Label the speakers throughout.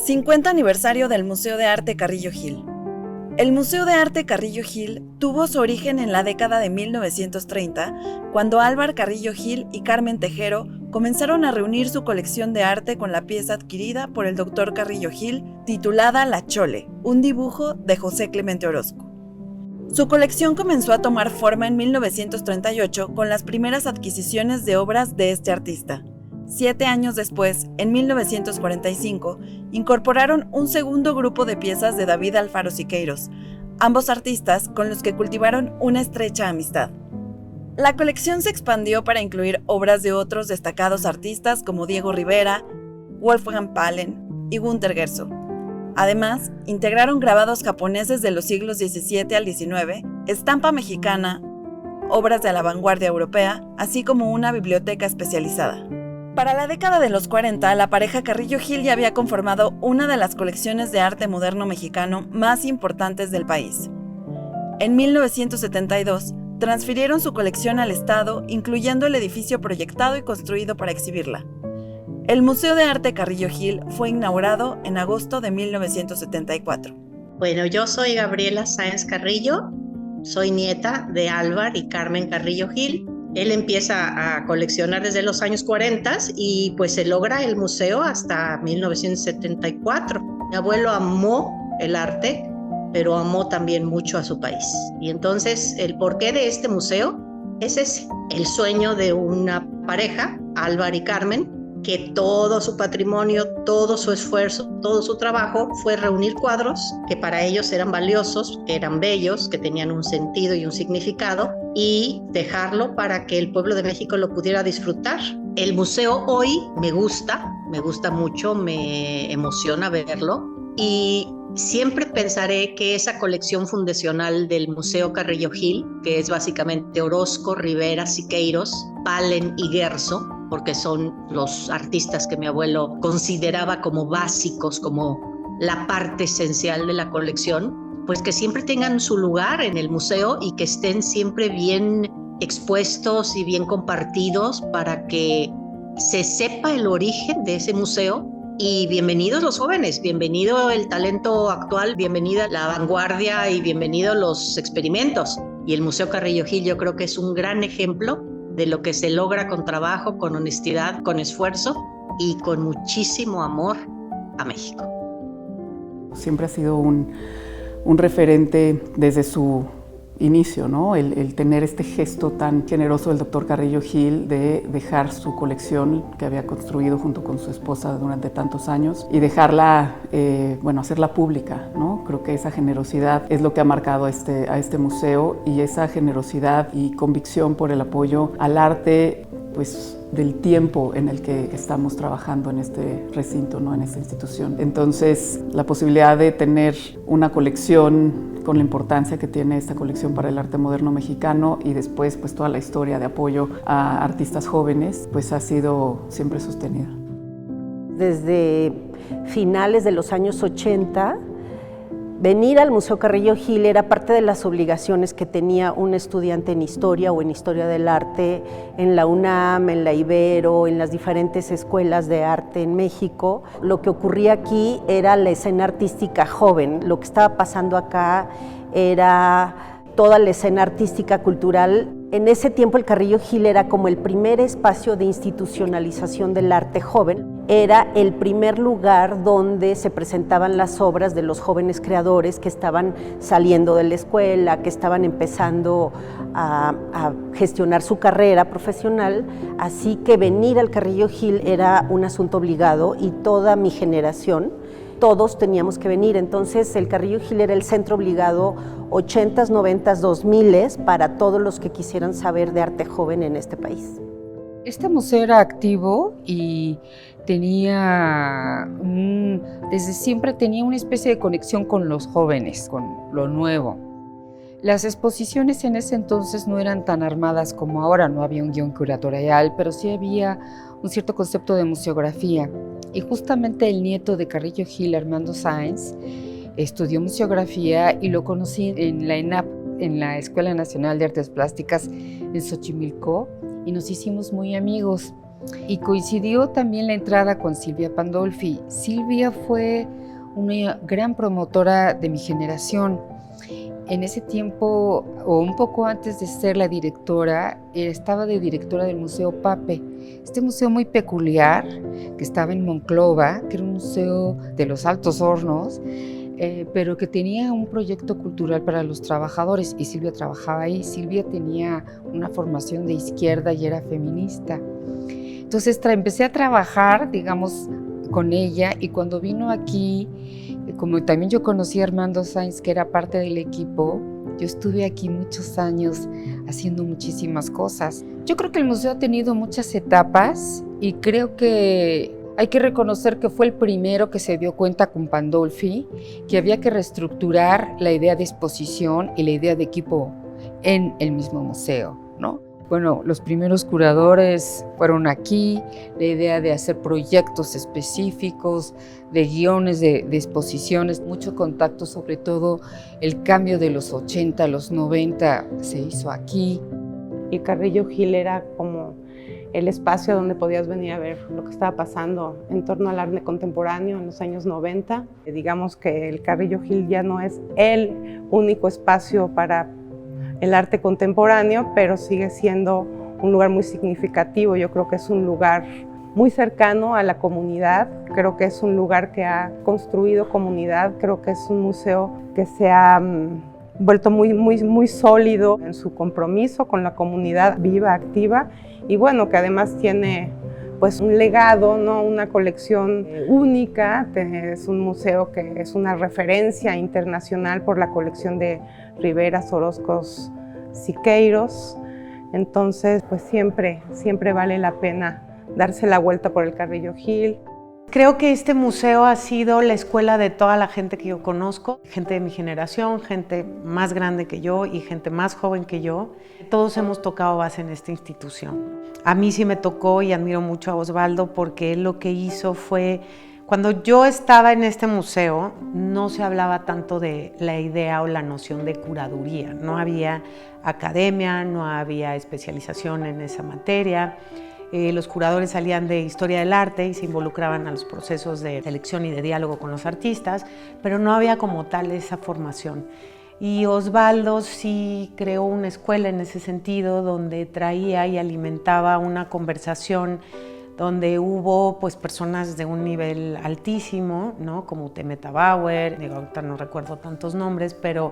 Speaker 1: 50 aniversario del Museo de Arte Carrillo Gil. El Museo de Arte Carrillo Gil tuvo su origen en la década de 1930, cuando Álvar Carrillo Gil y Carmen Tejero comenzaron a reunir su colección de arte con la pieza adquirida por el Dr. Carrillo Gil, titulada La Chole, un dibujo de José Clemente Orozco. Su colección comenzó a tomar forma en 1938 con las primeras adquisiciones de obras de este artista. 7 años después, en 1945, incorporaron un segundo grupo de piezas de David Alfaro Siqueiros, ambos artistas con los que cultivaron una estrecha amistad. La colección se expandió para incluir obras de otros destacados artistas como Diego Rivera, Wolfgang Pahlen y Günter Guerzo. Además, integraron grabados japoneses de los siglos XVII al XIX, estampa mexicana, obras de la vanguardia europea, así como una biblioteca especializada. Para la década de los 40, la pareja Carrillo Gil ya había conformado una de las colecciones de arte moderno mexicano más importantes del país. En 1972, transfirieron su colección al Estado, incluyendo el edificio proyectado y construido para exhibirla. El Museo de Arte Carrillo Gil fue inaugurado en agosto de 1974.
Speaker 2: Bueno, yo soy Gabriela Sáenz Carrillo, soy nieta de Álvar y Carmen Carrillo Gil. Él empieza a coleccionar desde los años 40 y pues se logra el museo hasta 1974. Mi abuelo amó el arte, pero amó también mucho a su país. Y entonces el porqué de este museo es ese, el sueño de una pareja, Álvar y Carmen, que todo su patrimonio, todo su esfuerzo, todo su trabajo fue reunir cuadros que para ellos eran valiosos, que eran bellos, que tenían un sentido y un significado, y dejarlo para que el pueblo de México lo pudiera disfrutar. El museo hoy me gusta mucho, me emociona verlo, y siempre pensaré que esa colección fundacional del Museo Carrillo Gil, que es básicamente Orozco, Rivera, Siqueiros, Pahlen y Guerzo, porque son los artistas que mi abuelo consideraba como básicos, como la parte esencial de la colección, pues que siempre tengan su lugar en el museo y que estén siempre bien expuestos y bien compartidos para que se sepa el origen de ese museo. Y bienvenidos los jóvenes, bienvenido el talento actual, bienvenida la vanguardia y bienvenidos los experimentos. Y el Museo Carrillo Gil yo creo que es un gran ejemplo de lo que se logra con trabajo, con honestidad, con esfuerzo y con muchísimo amor a México.
Speaker 3: Siempre ha sido un referente desde su inicio, ¿no? El tener este gesto tan generoso del doctor Carrillo Gil de dejar su colección que había construido junto con su esposa durante tantos años y dejarla, hacerla pública, ¿no? Creo que esa generosidad es lo que ha marcado a este museo, y esa generosidad y convicción por el apoyo al arte, pues, del tiempo en el que estamos trabajando en este recinto, ¿no? En esta institución. Entonces, la posibilidad de tener una colección con la importancia que tiene esta colección para el arte moderno mexicano, y después pues toda la historia de apoyo a artistas jóvenes, pues ha sido siempre sostenida.
Speaker 4: Desde finales de los años 80, venir al Museo Carrillo Gil era parte de las obligaciones que tenía un estudiante en historia o en historia del arte en la UNAM, en la Ibero, en las diferentes escuelas de arte en México. Lo que ocurría aquí era la escena artística joven. Lo que estaba pasando acá era toda la escena artística cultural. En ese tiempo el Carrillo Gil era como el primer espacio de institucionalización del arte joven. Era el primer lugar donde se presentaban las obras de los jóvenes creadores que estaban saliendo de la escuela, que estaban empezando a gestionar su carrera profesional. Así que venir al Carrillo Gil era un asunto obligado, y toda mi generación, todos teníamos que venir. Entonces el Carrillo Gil era el centro obligado 80s, 90s, 2000s para todos los que quisieran saber de arte joven en este país.
Speaker 5: Este museo era activo y desde siempre tenía una especie de conexión con los jóvenes, con lo nuevo. Las exposiciones en ese entonces no eran tan armadas como ahora, no había un guión curatorial, pero sí había un cierto concepto de museografía. Y justamente el nieto de Carrillo Gil, Armando Sáenz, estudió museografía y lo conocí en la ENAP, en la Escuela Nacional de Artes Plásticas en Xochimilco, y nos hicimos muy amigos. Y coincidió también la entrada con Silvia Pandolfi. Silvia fue una gran promotora de mi generación. En ese tiempo, o un poco antes de ser la directora, estaba de directora del Museo Pape. Este museo muy peculiar, que estaba en Monclova, que era un museo de los Altos Hornos, pero que tenía un proyecto cultural para los trabajadores, y Silvia trabajaba ahí. Silvia tenía una formación de izquierda y era feminista. Entonces empecé a trabajar, digamos, con ella, y cuando vino aquí, como también yo conocí a Armando Sainz, que era parte del equipo, yo estuve aquí muchos años haciendo muchísimas cosas. Yo creo que el museo ha tenido muchas etapas y creo que hay que reconocer que fue el primero que se dio cuenta con Pandolfi que había que reestructurar la idea de exposición y la idea de equipo en el mismo museo, ¿no? Bueno, los primeros curadores fueron aquí, la idea de hacer proyectos específicos, de guiones, de exposiciones, mucho contacto, sobre todo el cambio de los 80 a los 90 se hizo aquí.
Speaker 6: El Carrillo Gil era como el espacio donde podías venir a ver lo que estaba pasando en torno al arte contemporáneo en los años 90. Digamos que el Carrillo Gil ya no es el único espacio para el arte contemporáneo, pero sigue siendo un lugar muy significativo. Yo creo que es un lugar muy cercano a la comunidad, creo que es un lugar que ha construido comunidad, creo que es un museo que se ha vuelto muy sólido en su compromiso con la comunidad viva, activa, y bueno, que además tiene pues un legado, ¿no? Una colección única. Es un museo que es una referencia internacional por la colección de Riveras, Orozcos, Siqueiros. Entonces, pues siempre vale la pena darse la vuelta por el Carrillo Gil.
Speaker 7: Creo que este museo ha sido la escuela de toda la gente que yo conozco, gente de mi generación, gente más grande que yo y gente más joven que yo. Todos hemos tocado base en esta institución. A mí sí me tocó y admiro mucho a Osvaldo porque él lo que hizo fue, cuando yo estaba en este museo, no se hablaba tanto de la idea o la noción de curaduría. No había academia, no había especialización en esa materia. Los curadores salían de historia del arte y se involucraban a los procesos de selección y de diálogo con los artistas, pero no había como tal esa formación. Y Osvaldo sí creó una escuela en ese sentido, donde traía y alimentaba una conversación, donde hubo pues personas de un nivel altísimo, ¿no? Como Temeta Bauer, ahorita no recuerdo tantos nombres, pero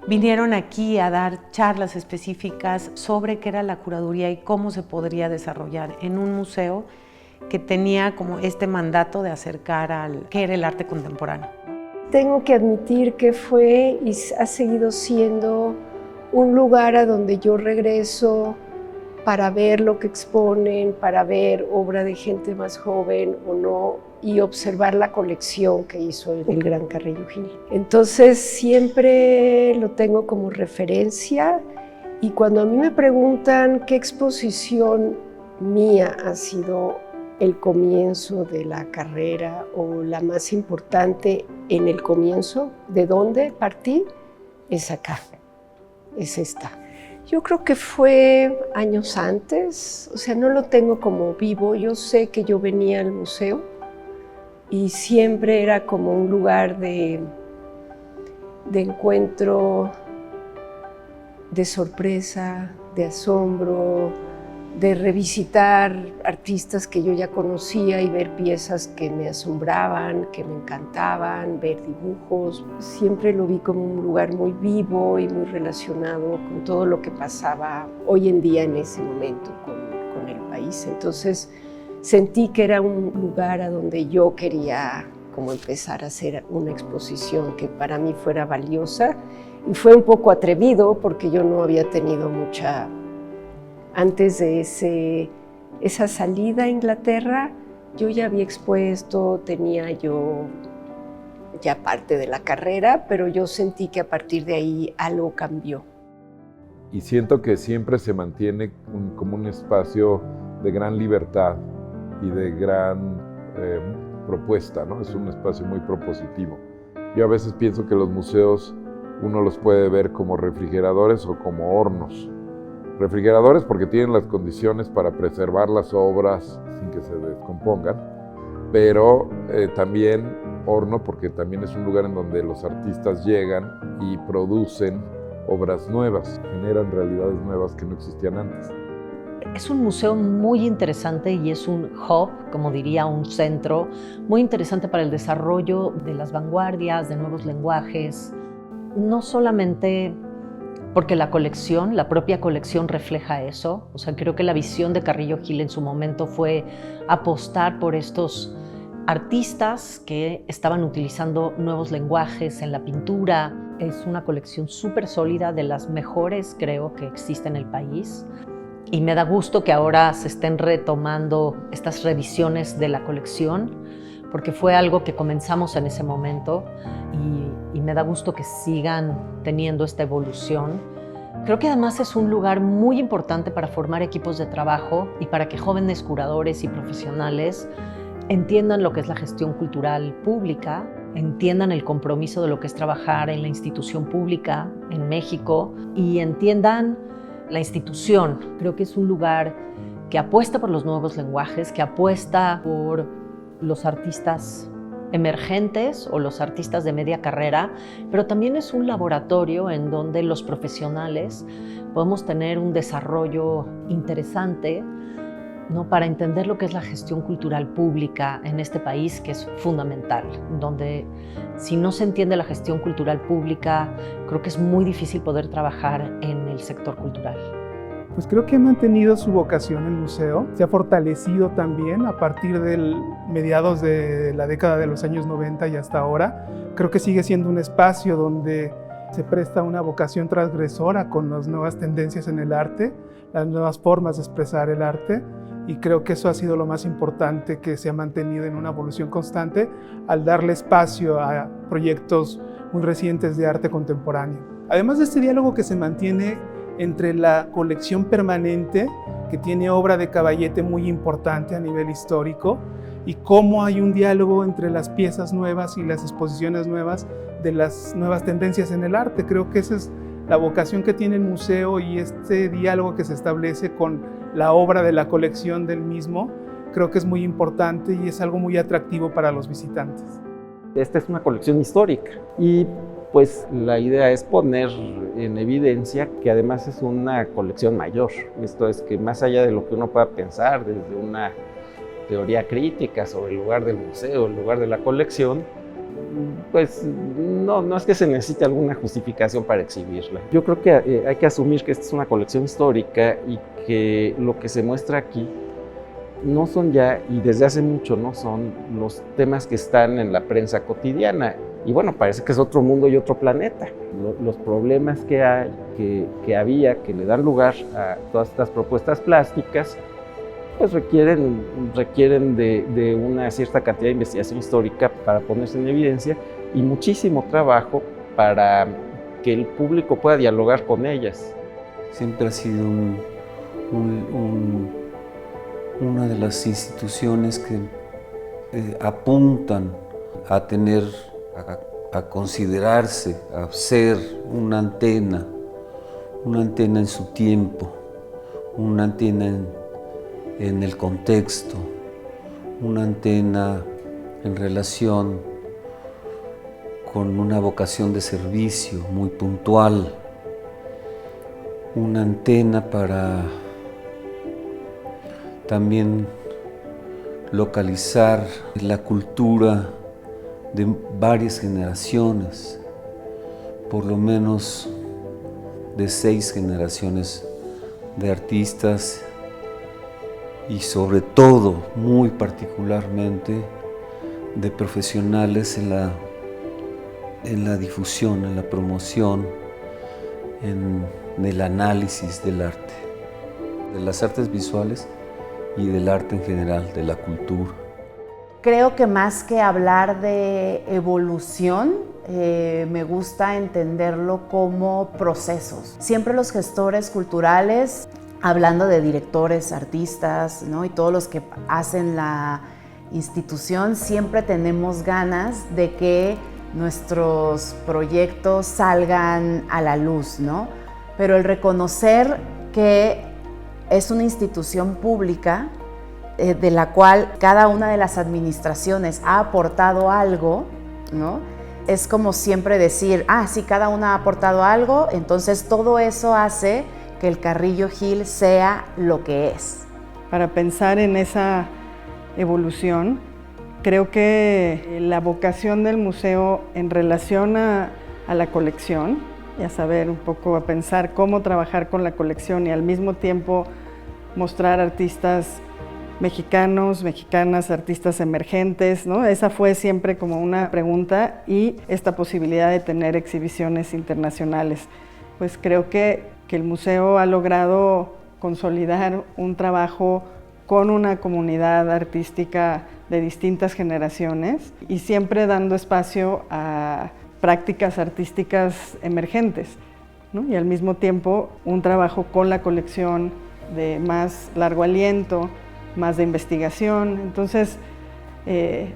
Speaker 7: vinieron aquí a dar charlas específicas sobre qué era la curaduría y cómo se podría desarrollar en un museo que tenía como este mandato de acercar al qué era el arte contemporáneo.
Speaker 8: Tengo que admitir que fue y ha seguido siendo un lugar a donde yo regreso para ver lo que exponen, para ver obra de gente más joven o no, y observar la colección que hizo el Gran Carrillo Gil. Entonces siempre lo tengo como referencia, y cuando a mí me preguntan qué exposición mía ha sido el comienzo de la carrera o la más importante en el comienzo, ¿de dónde partí? Es acá, es esta. Yo creo que fue años antes, o sea, no lo tengo como vivo. Yo sé que yo venía al museo y siempre era como un lugar de encuentro, de sorpresa, de asombro, de revisitar artistas que yo ya conocía y ver piezas que me asombraban, que me encantaban, ver dibujos. Siempre lo vi como un lugar muy vivo y muy relacionado con todo lo que pasaba hoy en día en ese momento con el país. Entonces sentí que era un lugar a donde yo quería como empezar a hacer una exposición que para mí fuera valiosa, y fue un poco atrevido porque yo no había tenido mucha... Antes de esa salida a Inglaterra, yo ya había expuesto, tenía yo ya parte de la carrera, pero yo sentí que a partir de ahí algo cambió.
Speaker 9: Y siento que siempre se mantiene como un espacio de gran libertad y de gran propuesta, ¿no? Es un espacio muy propositivo. Yo a veces pienso que los museos uno los puede ver como refrigeradores o como hornos, Refrigeradores porque tienen las condiciones para preservar las obras sin que se descompongan, pero también horno porque también es un lugar en donde los artistas llegan y producen obras nuevas, generan realidades nuevas que no existían antes.
Speaker 10: Es un museo muy interesante y es un hub, como diría, un centro muy interesante para el desarrollo de las vanguardias, de nuevos lenguajes, no solamente porque la propia colección refleja eso. O sea, creo que la visión de Carrillo Gil en su momento fue apostar por estos artistas que estaban utilizando nuevos lenguajes en la pintura. Es una colección súper sólida, de las mejores, creo, que existe en el país. Y me da gusto que ahora se estén retomando estas revisiones de la colección, porque fue algo que comenzamos en ese momento y me da gusto que sigan teniendo esta evolución. Creo que además es un lugar muy importante para formar equipos de trabajo y para que jóvenes curadores y profesionales entiendan lo que es la gestión cultural pública, entiendan el compromiso de lo que es trabajar en la institución pública en México y entiendan la institución. Creo que es un lugar que apuesta por los nuevos lenguajes, que apuesta por los artistas emergentes o los artistas de media carrera, pero también es un laboratorio en donde los profesionales podemos tener un desarrollo interesante, ¿no?, para entender lo que es la gestión cultural pública en este país, que es fundamental, donde si no se entiende la gestión cultural pública, creo que es muy difícil poder trabajar en el sector cultural.
Speaker 11: Pues creo que ha mantenido su vocación el museo, se ha fortalecido también a partir del mediados de la década de los años 90 y hasta ahora. Creo que sigue siendo un espacio donde se presta una vocación transgresora con las nuevas tendencias en el arte, las nuevas formas de expresar el arte, y creo que eso ha sido lo más importante, que se ha mantenido en una evolución constante al darle espacio a proyectos muy recientes de arte contemporáneo. Además de este diálogo que se mantiene entre la colección permanente, que tiene obra de Caballete muy importante a nivel histórico, y cómo hay un diálogo entre las piezas nuevas y las exposiciones nuevas de las nuevas tendencias en el arte. Creo que esa es la vocación que tiene el museo, y este diálogo que se establece con la obra de la colección del mismo, creo que es muy importante y es algo muy atractivo para los visitantes.
Speaker 12: Esta es una colección histórica y pues la idea es poner en evidencia que además es una colección mayor. Esto es que más allá de lo que uno pueda pensar desde una teoría crítica sobre el lugar del museo, el lugar de la colección, pues no es que se necesite alguna justificación para exhibirla. Yo creo que hay que asumir que esta es una colección histórica y que lo que se muestra aquí no son ya, y desde hace mucho no son, los temas que están en la prensa cotidiana. Y bueno, parece que es otro mundo y otro planeta. Los problemas que hay, que había, que le dan lugar a todas estas propuestas plásticas, pues requieren de una cierta cantidad de investigación histórica para ponerse en evidencia y muchísimo trabajo para que el público pueda dialogar con ellas.
Speaker 13: Siempre ha sido una de las instituciones que apuntan a tener, a considerarse, a ser una antena en su tiempo, una antena en el contexto, una antena en relación con una vocación de servicio muy puntual, una antena para también localizar la cultura de varias generaciones, por lo menos de 6 generaciones de artistas y sobre todo, muy particularmente, de profesionales en la difusión, en la promoción, en el análisis del arte, de las artes visuales y del arte en general, de la cultura.
Speaker 14: Creo que más que hablar de evolución, me gusta entenderlo como procesos. Siempre los gestores culturales, hablando de directores, artistas, ¿no?, y todos los que hacen la institución, siempre tenemos ganas de que nuestros proyectos salgan a la luz, ¿no? Pero el reconocer que es una institución pública de la cual cada una de las administraciones ha aportado algo, ¿no? Es como siempre decir, sí, cada una ha aportado algo, entonces todo eso hace que el Carrillo Gil sea lo que es.
Speaker 15: Para pensar en esa evolución, creo que la vocación del museo en relación a la colección, y a saber un poco, a pensar cómo trabajar con la colección y al mismo tiempo mostrar artistas mexicanos, mexicanas, artistas emergentes, ¿no? Esa fue siempre como una pregunta, y esta posibilidad de tener exhibiciones internacionales. Pues creo que el museo ha logrado consolidar un trabajo con una comunidad artística de distintas generaciones y siempre dando espacio a prácticas artísticas emergentes, ¿no? Y al mismo tiempo un trabajo con la colección de más largo aliento, más de investigación. Entonces,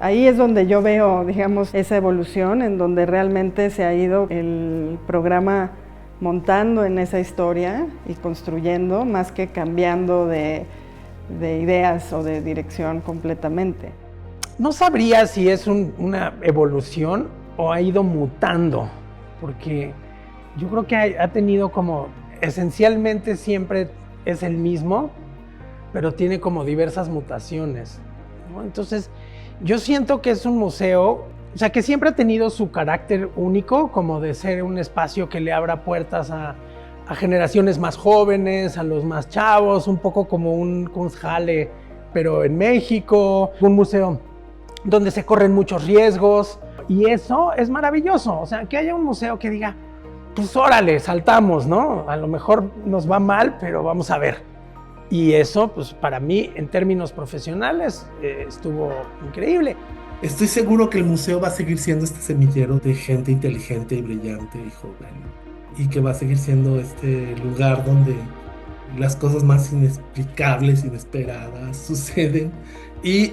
Speaker 15: ahí es donde yo veo, digamos, esa evolución, en donde realmente se ha ido el programa montando en esa historia y construyendo, más que cambiando de ideas o de dirección completamente.
Speaker 16: No sabría si es una evolución o ha ido mutando, porque yo creo que ha tenido como, esencialmente siempre es el mismo, pero tiene como diversas mutaciones, ¿no? Entonces, yo siento que es un museo, o sea, que siempre ha tenido su carácter único, como de ser un espacio que le abra puertas a generaciones más jóvenes, a los más chavos, un poco como un Kunsthalle, pero en México, un museo donde se corren muchos riesgos, y eso es maravilloso. O sea, que haya un museo que diga, pues órale, saltamos, ¿no? A lo mejor nos va mal, pero vamos a ver. Y eso, pues para mí, en términos profesionales, estuvo increíble.
Speaker 17: Estoy seguro que el museo va a seguir siendo este semillero de gente inteligente y brillante y joven, y que va a seguir siendo este lugar donde las cosas más inexplicables, inesperadas suceden, y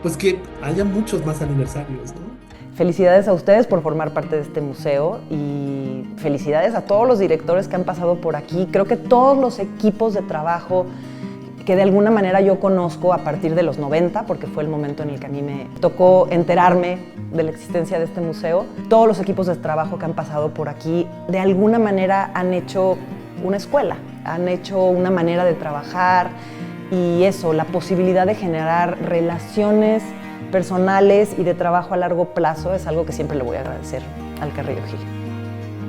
Speaker 17: pues que haya muchos más aniversarios, ¿no?
Speaker 18: Felicidades a ustedes por formar parte de este museo, y felicidades a todos los directores que han pasado por aquí. Creo que todos los equipos de trabajo que de alguna manera yo conozco a partir de los 90, porque fue el momento en el que a mí me tocó enterarme de la existencia de este museo, todos los equipos de trabajo que han pasado por aquí de alguna manera han hecho una escuela, han hecho una manera de trabajar, y eso, la posibilidad de generar relaciones personales y de trabajo a largo plazo es algo que siempre le voy a agradecer al Carrillo Gil.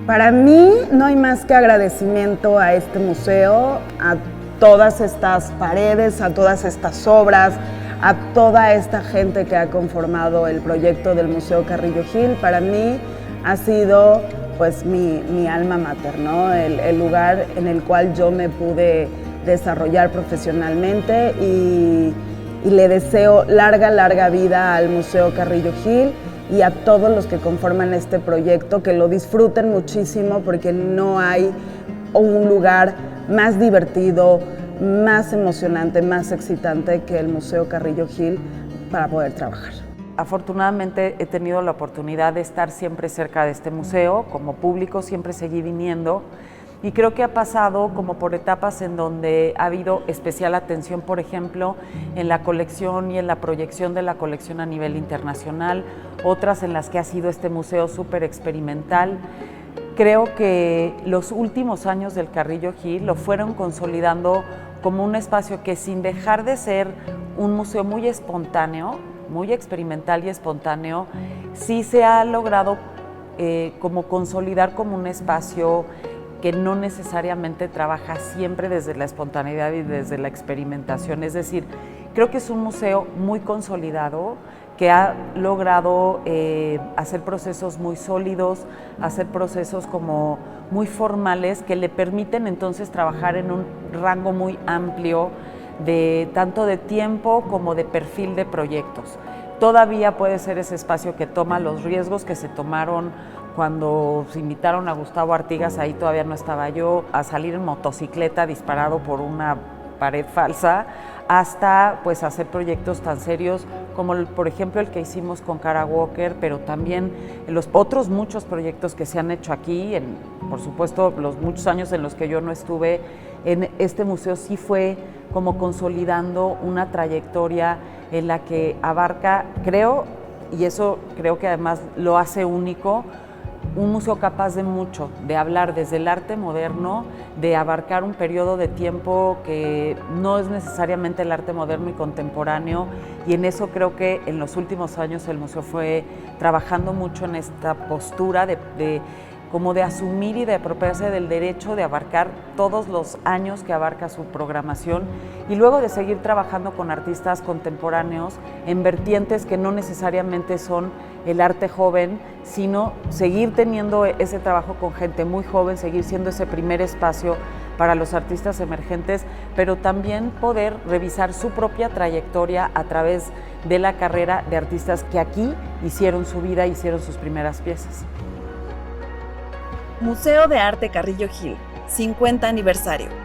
Speaker 19: Para mí no hay más que agradecimiento a este museo, a todas estas paredes, a todas estas obras, a toda esta gente que ha conformado el proyecto del Museo Carrillo Gil. Para mí ha sido pues mi alma mater, ¿no? El lugar en el cual yo me pude desarrollar profesionalmente, y le deseo larga vida al Museo Carrillo Gil y a todos los que conforman este proyecto, que lo disfruten muchísimo, porque no hay un lugar más divertido, más emocionante, más excitante que el Museo Carrillo Gil para poder trabajar.
Speaker 20: Afortunadamente he tenido la oportunidad de estar siempre cerca de este museo, como público siempre seguí viniendo, y creo que ha pasado como por etapas en donde ha habido especial atención, por ejemplo, en la colección y en la proyección de la colección a nivel internacional, otras en las que ha sido este museo súper experimental. Creo que los últimos años del Carrillo Gil lo fueron consolidando como un espacio que, sin dejar de ser un museo muy espontáneo, muy experimental y espontáneo, sí se ha logrado como consolidar como un espacio que no necesariamente trabaja siempre desde la espontaneidad y desde la experimentación. Es decir, creo que es un museo muy consolidado, que ha logrado hacer procesos muy sólidos, hacer procesos como muy formales, que le permiten entonces trabajar en un rango muy amplio de tanto de tiempo como de perfil de proyectos. Todavía puede ser ese espacio que toma los riesgos que se tomaron cuando se invitaron a Gustavo Artigas, ahí todavía no estaba yo, a salir en motocicleta disparado por una pared falsa, hasta pues hacer proyectos tan serios como por ejemplo el que hicimos con Kara Walker, pero también los otros muchos proyectos que se han hecho aquí, por supuesto los muchos años en los que yo no estuve en este museo, sí fue como consolidando una trayectoria en la que abarca, creo, y eso creo que además lo hace único, un museo capaz de mucho, de hablar desde el arte moderno, de abarcar un periodo de tiempo que no es necesariamente el arte moderno y contemporáneo, y en eso creo que en los últimos años el museo fue trabajando mucho en esta postura como de asumir y de apropiarse del derecho de abarcar todos los años que abarca su programación y luego de seguir trabajando con artistas contemporáneos en vertientes que no necesariamente son el arte joven, sino seguir teniendo ese trabajo con gente muy joven, seguir siendo ese primer espacio para los artistas emergentes, pero también poder revisar su propia trayectoria a través de la carrera de artistas que aquí hicieron su vida, hicieron sus primeras piezas.
Speaker 1: Museo de Arte Carrillo Gil, 50 aniversario.